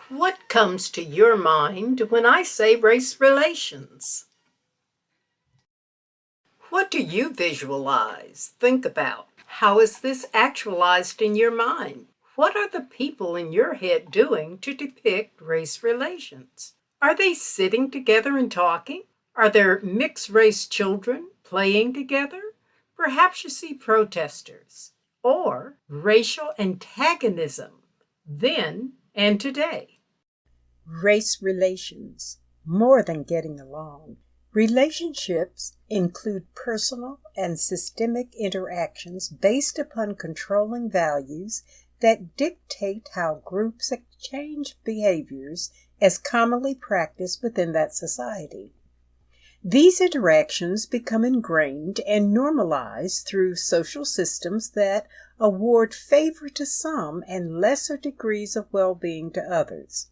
What comes to your mind when I say race relations? What do you visualize, think about? How is this actualized in your mind? What are the people in your head doing to depict race relations? Are they sitting together and talking? Are there mixed race children playing together? Perhaps you see protesters or racial antagonism then and today. Race relations, more than getting along. Relationships include personal and systemic interactions based upon controlling values that dictate how groups exchange behaviors as commonly practiced within that society. These interactions become ingrained and normalized through social systems that award favor to some and lesser degrees of well-being to others.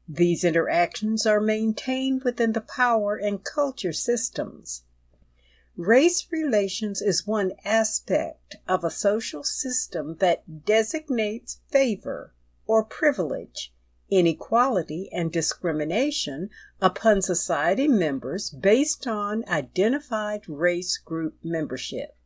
These interactions are maintained within the power and culture systems. Race relations is one aspect of a social system that designates favor or privilege, inequality, and discrimination upon society members based on identified race group membership.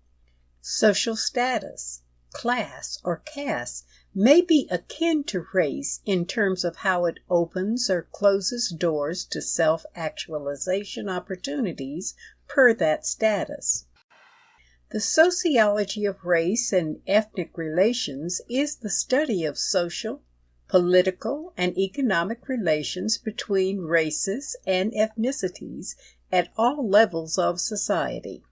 Social status, class, or caste may be akin to race in terms of how it opens or closes doors to self-actualization opportunities per that status. The sociology of race and ethnic relations is the study of social, political, and economic relations between races and ethnicities at all levels of society.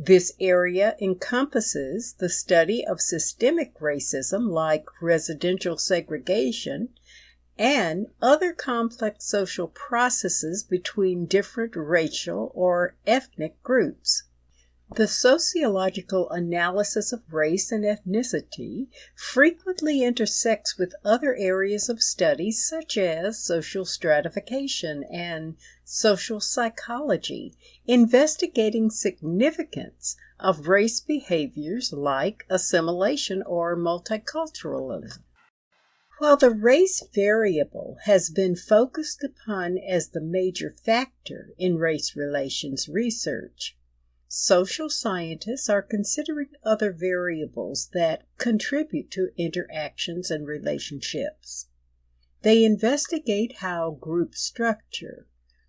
This area encompasses the study of systemic racism like residential segregation and other complex social processes between different racial or ethnic groups. The sociological analysis of race and ethnicity frequently intersects with other areas of study such as social stratification and social psychology, investigating significance of race behaviors like assimilation or multiculturalism. While the race variable has been focused upon as the major factor in race relations research, social scientists are considering other variables that contribute to interactions and relationships. They investigate how group structure,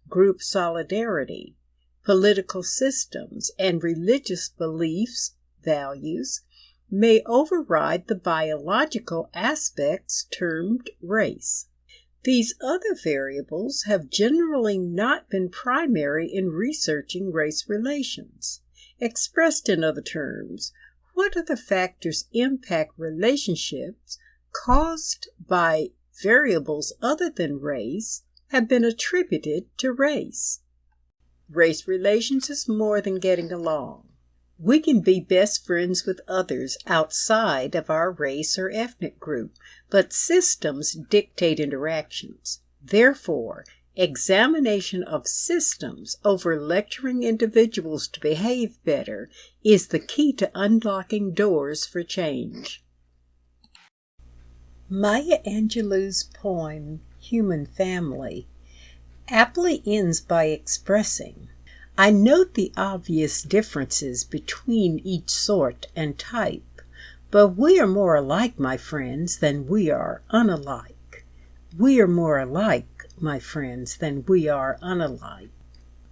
group solidarity, political systems, and religious beliefs, values, may override the biological aspects termed race. These other variables have generally not been primary in researching race relations. Expressed in other terms, what other factors impact relationships caused by variables other than race have been attributed to race? Race relations is more than getting along. We can be best friends with others outside of our race or ethnic group, but systems dictate interactions. Therefore, examination of systems over lecturing individuals to behave better is the key to unlocking doors for change. Maya Angelou's poem, Human Family, aptly ends by expressing, I note the obvious differences between each sort and type, but we are more alike, my friends, than we are unalike. We are more alike, my friends, than we are unalike.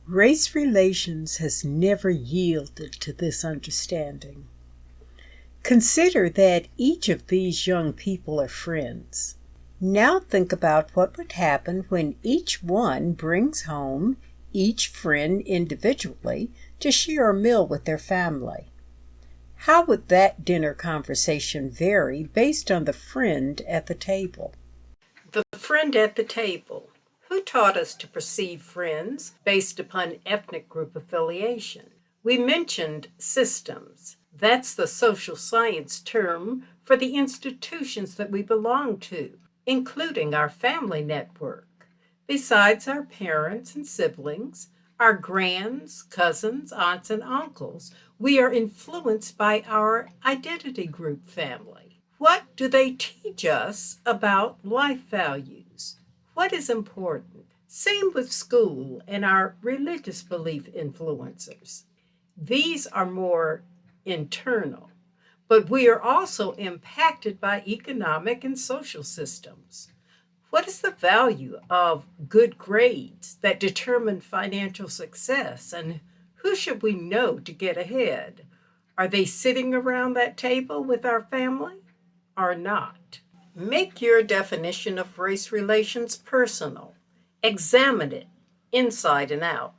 Race relations has never yielded to this understanding. Consider that each of these young people are friends. Now think about what would happen when each one brings home each friend individually to share a meal with their family. How would that dinner conversation vary based on the friend at the table? The friend at the table. Who taught us to perceive friends based upon ethnic group affiliation? We mentioned systems. That's the social science term for the institutions that we belong to, including our family network. Besides our parents and siblings, our grands, cousins, aunts, and uncles, we are influenced by our identity group family. What do they teach us about life values? What is important? Same with school and our religious belief influencers. These are more internal, but we are also impacted by economic and social systems. What is the value of good grades that determine financial success, and who should we know to get ahead? Are they sitting around that table with our family or not? Make your definition of race relations personal. Examine it inside and out.